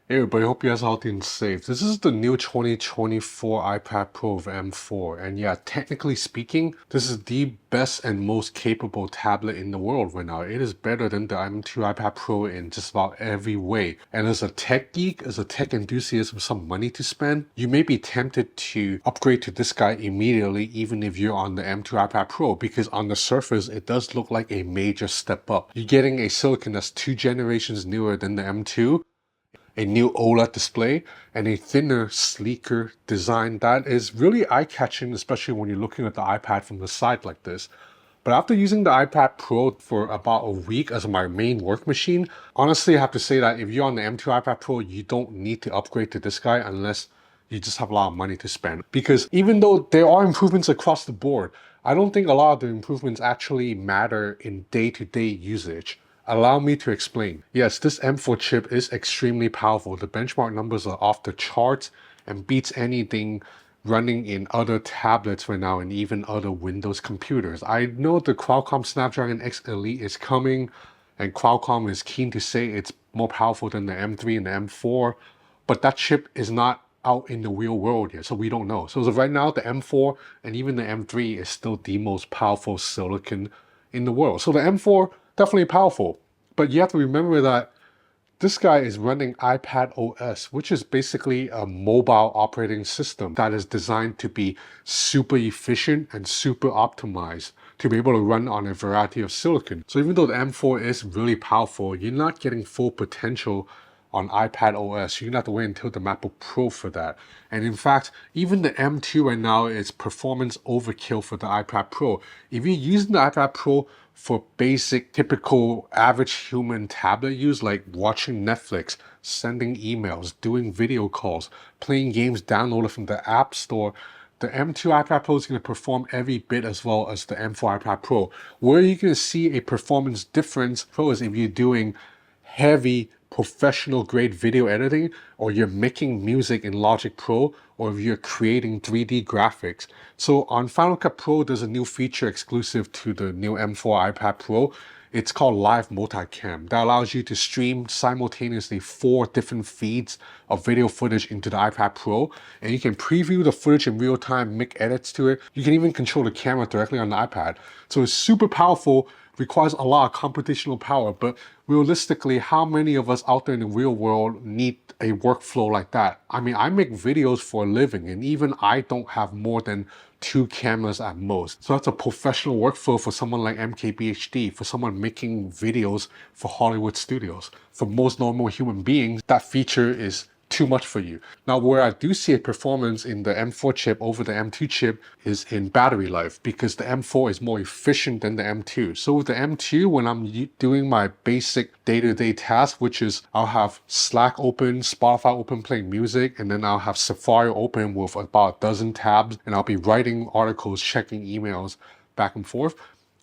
Hey everybody, hope you guys are healthy and safe. This is the new 2024 iPad Pro with M4, and yeah, technically speaking, this is the best and most capable tablet in the world right now. It is better than the M2 iPad Pro in just about every way. And as a tech geek, as a tech enthusiast with some money to spend, you may be tempted to upgrade to this guy immediately, even if you're on the M2 iPad Pro, because on the surface, it does look like a major step up. You're getting a silicon that's 2 generations newer than the M2, a new OLED display, and a thinner, sleeker design that is really eye-catching, especially when you're looking at the iPad from the side like this. But after using the iPad Pro for about a week as my main work machine, honestly, I have to say that if you're on the M2 iPad Pro, you don't need to upgrade to this guy unless you just have a lot of money to spend. Because even though there are improvements across the board, I don't think a lot of the improvements actually matter in day-to-day usage. Allow me to explain. Yes, this M4 chip is extremely powerful. The benchmark numbers are off the charts and beats anything running in other tablets right now and even other Windows computers. I know the Qualcomm Snapdragon X Elite is coming, and Qualcomm is keen to say it's more powerful than the M3 and the M4, but that chip is not out in the real world yet, so we don't know. So as of right now, the M4 and even the M3 is still the most powerful silicon in the world. So the M4, definitely powerful, but you have to remember that this guy is running iPad OS, which is basically a mobile operating system that is designed to be super efficient and super optimized to be able to run on a variety of silicon. So even though the M4 is really powerful, you're not getting full potential on iPad OS. You're gonna have to wait until the MacBook Pro for that. And in fact, even the M2 right now is performance overkill for the iPad Pro. If you're using the iPad Pro for basic, typical, average human tablet use, like watching Netflix, sending emails, doing video calls, playing games downloaded from the App Store, the M2 iPad Pro is going to perform every bit as well as the M4 iPad Pro. Where you're going to see a performance difference is if you're doing heavy professional grade video editing, or you're making music in Logic Pro, or if you're creating 3D graphics. So on Final Cut Pro, there's a new feature exclusive to the new M4 iPad Pro. It's called Live Multicam. That allows you to stream simultaneously 4 different feeds of video footage into the iPad Pro, and you can preview the footage in real time, make edits to it. You can even control the camera directly on the iPad. So it's super powerful, requires a lot of computational power, but realistically, how many of us out there in the real world need a workflow like that? I mean, I make videos for a living, and even I don't have more than 2 cameras at most. So that's a professional workflow for someone like MKBHD, for someone making videos for Hollywood studios. For most normal human beings, that feature is too much for you. Now, where I do see a performance in the M4 chip over the M2 chip is in battery life, because the M4 is more efficient than the M2. So with the M2, when I'm doing my basic day-to-day task, which is I'll have Slack open, Spotify open playing music, and then I'll have Safari open with about a dozen tabs, and I'll be writing articles, checking emails back and forth.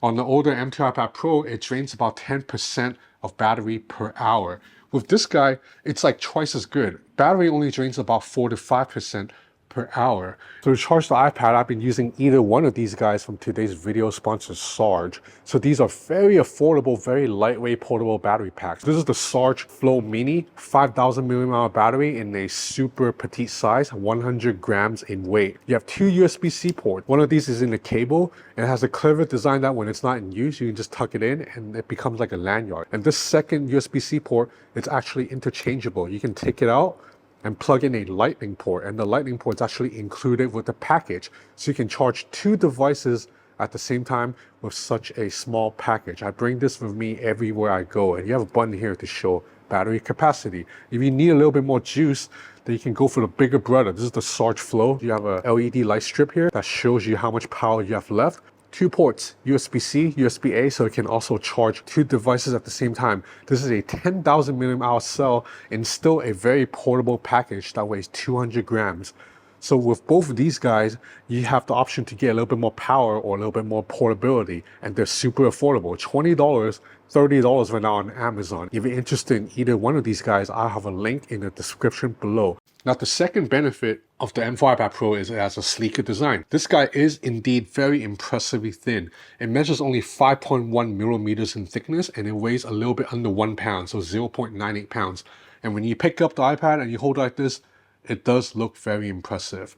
On the older M2 iPad Pro, it drains about 10% of battery per hour. With this guy, it's like twice as good. Battery only drains about 4 to 5% per hour. So to charge the iPad, I've been using either one of these guys from today's video sponsor, Sarge. So these are very affordable, very lightweight portable battery packs. This is the Sarge Flow Mini, 5,000 milliamp battery in a super petite size, 100 grams in weight. You have 2 USB-C ports. One of these is in the cable, and it has a clever design that when it's not in use, you can just tuck it in and it becomes like a lanyard. And this second USB-C port, it's actually interchangeable. You can take it out and plug in a lightning port, and the lightning port is actually included with the package, so you can charge 2 devices at the same time with such a small package. I bring this with me everywhere I go, and you have a button here to show battery capacity. If you need a little bit more juice, then you can go for the bigger brother. This is the Sarge Flow. You have a LED light strip here that shows you how much power you have left. 2 ports, USB-C, USB-A, so it can also charge 2 devices at the same time. This is a 10,000 milliamp-hour cell and still a very portable package that weighs 200 grams. So with both of these guys, you have the option to get a little bit more power or a little bit more portability, and they're super affordable. $20, $30 right now on Amazon. If you're interested in either one of these guys, I'll have a link in the description below. Now, the second benefit of the M4 iPad Pro is it has a sleeker design. This guy is indeed very impressively thin. It measures only 5.1 millimeters in thickness, and it weighs a little bit under 1 pound, so 0.98 pounds. And when you pick up the iPad and you hold it like this, it does look very impressive.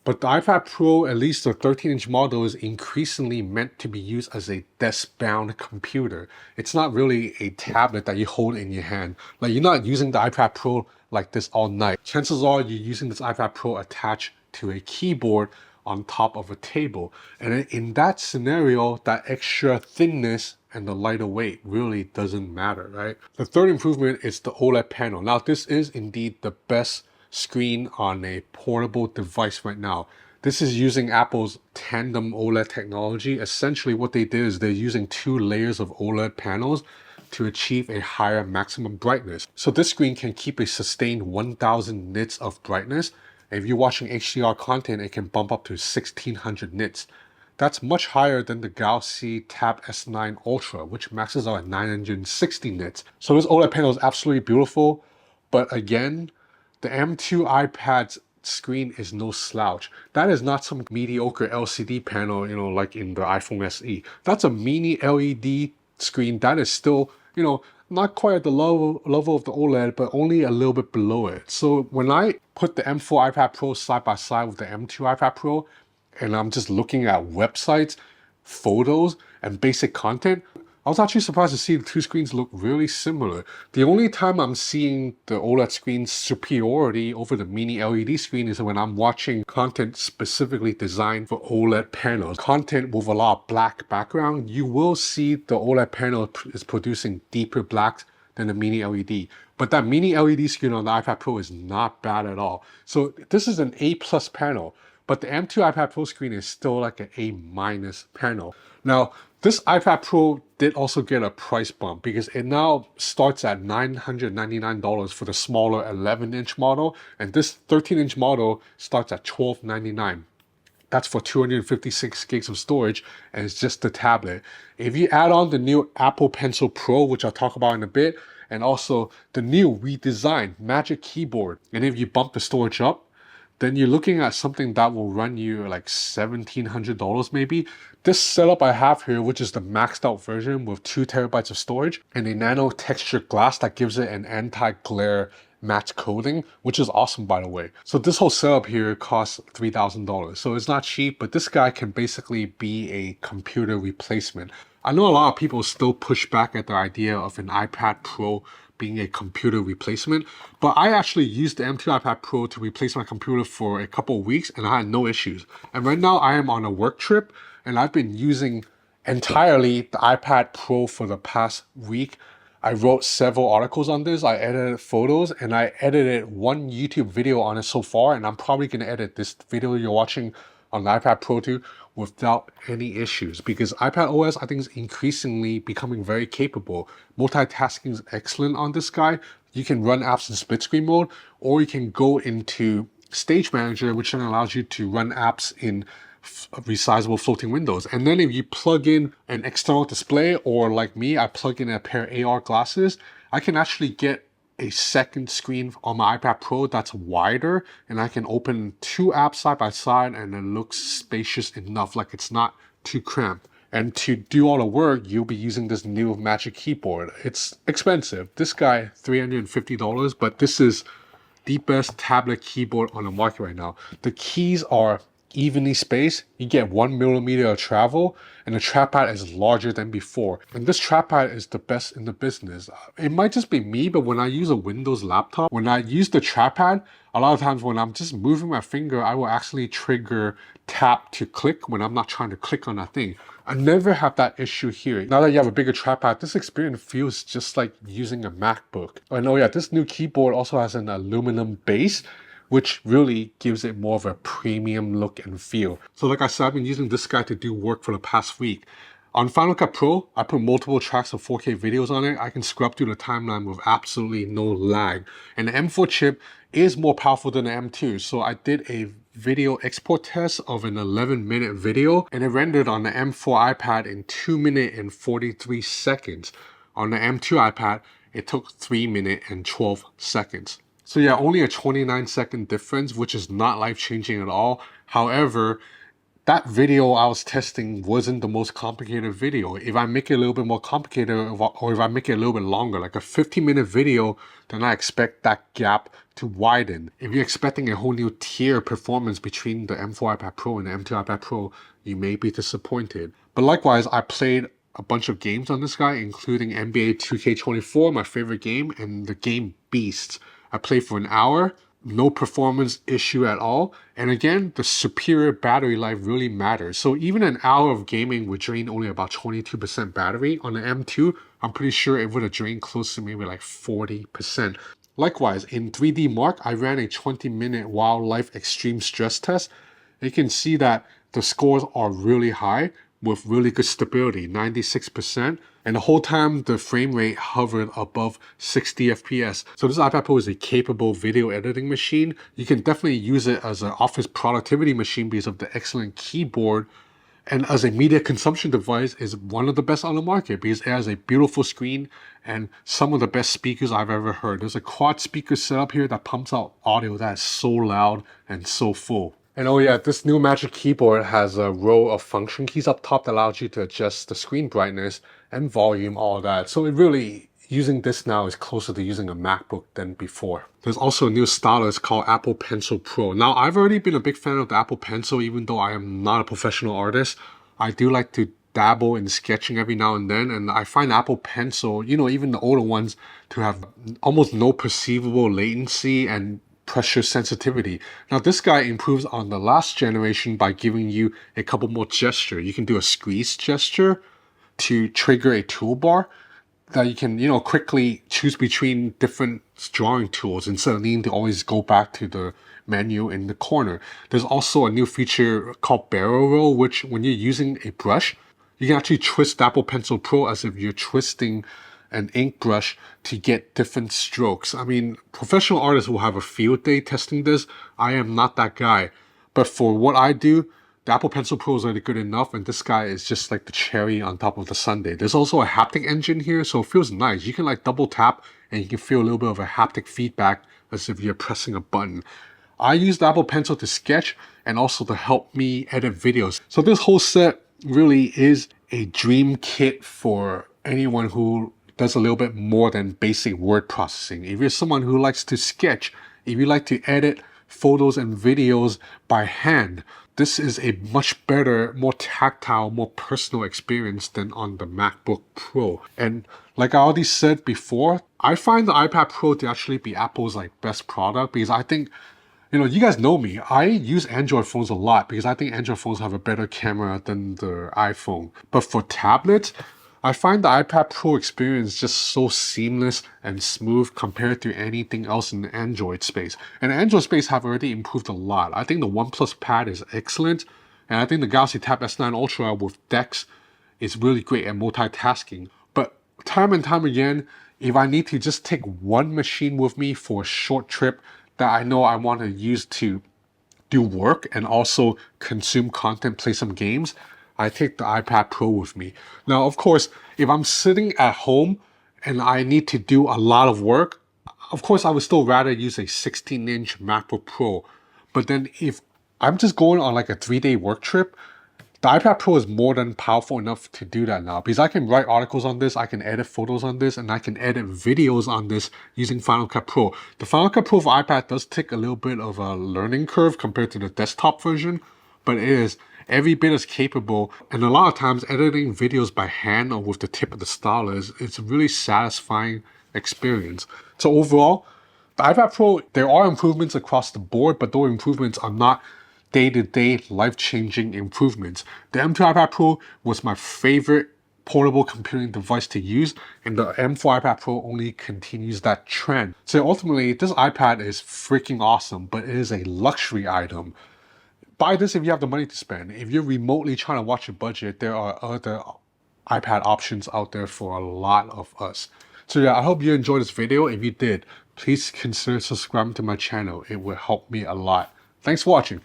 But the iPad Pro, at least the 13-inch model, is increasingly meant to be used as a desk-bound computer. It's not really a tablet that you hold in your hand. Like, you're not using the iPad Pro like this all night. Chances are you're using this iPad Pro attached to a keyboard on top of a table. And in that scenario, that extra thinness and the lighter weight really doesn't matter, right? The third improvement is the OLED panel. Now, this is indeed the best screen on a portable device right now. This is using Apple's tandem OLED technology. Essentially what they did is they're using 2 layers of OLED panels to achieve a higher maximum brightness. So this screen can keep a sustained 1000 nits of brightness. And if you're watching HDR content, it can bump up to 1600 nits. That's much higher than the Galaxy Tab S9 Ultra, which maxes out at 960 nits. So this OLED panel is absolutely beautiful, but again, the M2 iPad's screen is no slouch. That is not some mediocre LCD panel, like in the iPhone SE. That's a mini LED screen that is still, not quite at the level of the OLED, but only a little bit below it. So when I put the M4 iPad Pro side by side with the M2 iPad Pro, and I'm just looking at websites, photos, and basic content, I was actually surprised to see the 2 screens look really similar. The only time I'm seeing the OLED screen's superiority over the mini LED screen is when I'm watching content specifically designed for OLED panels. Content with a lot of black background, you will see the OLED panel is producing deeper blacks than the mini LED. But that mini LED screen on the iPad Pro is not bad at all. So this is an A+ panel. But the M2 iPad Pro screen is still like an A- panel. Now, this iPad Pro did also get a price bump because it now starts at $999 for the smaller 11-inch model, and this 13-inch model starts at $1299. That's for 256 gigs of storage, and it's just the tablet. If you add on the new Apple Pencil Pro, which I'll talk about in a bit, and also the new redesigned Magic Keyboard, and if you bump the storage up, then you're looking at something that will run you like $1,700 maybe. This setup I have here, which is the maxed out version with 2 terabytes of storage and a nano texture glass that gives it an anti-glare matte coating, which is awesome by the way. So this whole setup here costs $3,000. So it's not cheap, but this guy can basically be a computer replacement. I know a lot of people still push back at the idea of an iPad Pro being a computer replacement, but I actually used the M2 iPad Pro to replace my computer for a couple of weeks and I had no issues. And right now I am on a work trip and I've been using entirely the iPad Pro for the past week. I wrote several articles on this, I edited photos, and I edited 1 YouTube video on it so far, and I'm probably going to edit this video you're watching on the iPad Pro 2 without any issues, because iPad OS I think is increasingly becoming very capable. Multitasking is excellent on this guy. You can run apps in split screen mode, or you can go into Stage Manager, which then allows you to run apps in resizable floating windows. And then if you plug in an external display, or like me, I plug in a pair of AR glasses, I can actually get a second screen on my iPad Pro that's wider, and I can open 2 apps side by side and it looks spacious enough, like it's not too cramped. And to do all the work, you'll be using this new Magic Keyboard. It's expensive. This guy, $350, but this is the best tablet keyboard on the market right now. The keys are evenly spaced. You get 1 millimeter of travel, and the trackpad is larger than before. And this trackpad is the best in the business. It might just be me, but when I use a Windows laptop, when I use the trackpad, a lot of times when I'm just moving my finger, I will actually trigger tap to click when I'm not trying to click on that thing. I never have that issue here. Now that you have a bigger trackpad, this experience feels just like using a MacBook. And oh yeah, this new keyboard also has an aluminum base, which really gives it more of a premium look and feel. So like I said, I've been using this guy to do work for the past week. On Final Cut Pro, I put multiple tracks of 4K videos on it. I can scrub through the timeline with absolutely no lag. And the M4 chip is more powerful than the M2. So I did a video export test of an 11-minute video, and it rendered on the M4 iPad in 2 minutes and 43 seconds. On the M2 iPad, it took 3 minutes and 12 seconds. So yeah, only a 29-second difference, which is not life-changing at all. However, that video I was testing wasn't the most complicated video. If I make it a little bit more complicated, or if I make it a little bit longer, like a 15-minute video, then I expect that gap to widen. If you're expecting a whole new tier performance between the M4 iPad Pro and the M2 iPad Pro, you may be disappointed. But likewise, I played a bunch of games on this guy, including NBA 2K24, my favorite game, and the game Beasts. I played for an hour, no performance issue at all. And again, the superior battery life really matters. So even an hour of gaming would drain only about 22% battery. On the M2, I'm pretty sure it would have drained close to maybe like 40%. Likewise, in 3D Mark, I ran a 20-minute wildlife extreme stress test. You can see that the scores are really high with really good stability, 96%. And the whole time, the frame rate hovered above 60 FPS. So this iPad Pro is a capable video editing machine. You can definitely use it as an office productivity machine because of the excellent keyboard. And as a media consumption device, is one of the best on the market because it has a beautiful screen and some of the best speakers I've ever heard. There's a quad speaker setup here that pumps out audio that is so loud and so full. And oh yeah, this new Magic Keyboard has a row of function keys up top that allows you to adjust the screen brightness and volume, all that. So it really, using this now is closer to using a MacBook than before. There's also a new stylus called Apple Pencil Pro. Now, I've already been a big fan of the Apple Pencil, even though I am not a professional artist. I do like to dabble in sketching every now and then, and I find Apple Pencil, you know, even the older ones, to have almost no perceivable latency and pressure sensitivity. Now this guy improves on the last generation by giving you a couple more gesture. You can do a squeeze gesture to trigger a toolbar that you can, you know, quickly choose between different drawing tools instead of needing to always go back to the menu in the corner. There's also a new feature called barrel roll, which when you're using a brush, you can actually twist Apple Pencil Pro as if you're twisting an ink brush to get different strokes. I mean, professional artists will have a field day testing this. I am not that guy. But for what I do, the Apple Pencil Pro is already good enough, and this guy is just like the cherry on top of the sundae. There's also a haptic engine here, so it feels nice. You can like double tap, and you can feel a little bit of a haptic feedback as if you're pressing a button. I use the Apple Pencil to sketch and also to help me edit videos. So this whole set really is a dream kit for anyone who does a little bit more than basic word processing. If you're someone who likes to sketch, if you like to edit photos and videos by hand, this is a much better, more tactile, more personal experience than on the MacBook Pro. And like I already said before, I find the iPad Pro to actually be Apple's like best product because I think, you know, you guys know me. I use Android phones a lot because I think Android phones have a better camera than the iPhone. But for tablets, I find the iPad Pro experience just so seamless and smooth compared to anything else in the Android space. And the Android space have already improved a lot. I think the OnePlus Pad is excellent, and I think the Galaxy Tab S9 Ultra with DeX is really great at multitasking. But time and time again, if I need to just take one machine with me for a short trip that I know I want to use to do work and also consume content, play some games, I take the iPad Pro with me. Now, of course, if I'm sitting at home and I need to do a lot of work, of course, I would still rather use a 16-inch MacBook Pro. But then if I'm just going on like a 3-day work trip, the iPad Pro is more than powerful enough to do that now because I can write articles on this, I can edit photos on this, and I can edit videos on this using Final Cut Pro. The Final Cut Pro for iPad does take a little bit of a learning curve compared to the desktop version, but it is every bit as capable, and a lot of times editing videos by hand or with the tip of the stylus, it's a really satisfying experience. So overall, the iPad Pro, there are improvements across the board, but those improvements are not day-to-day life-changing improvements. The M2 iPad Pro was my favorite portable computing device to use, and the M4 iPad Pro only continues that trend. So ultimately, this iPad is freaking awesome, but it is a luxury item. Buy this if you have the money to spend. If you're remotely trying to watch your budget, there are other iPad options out there for a lot of us. So yeah, I hope you enjoyed this video. If you did, please consider subscribing to my channel. It will help me a lot. Thanks for watching.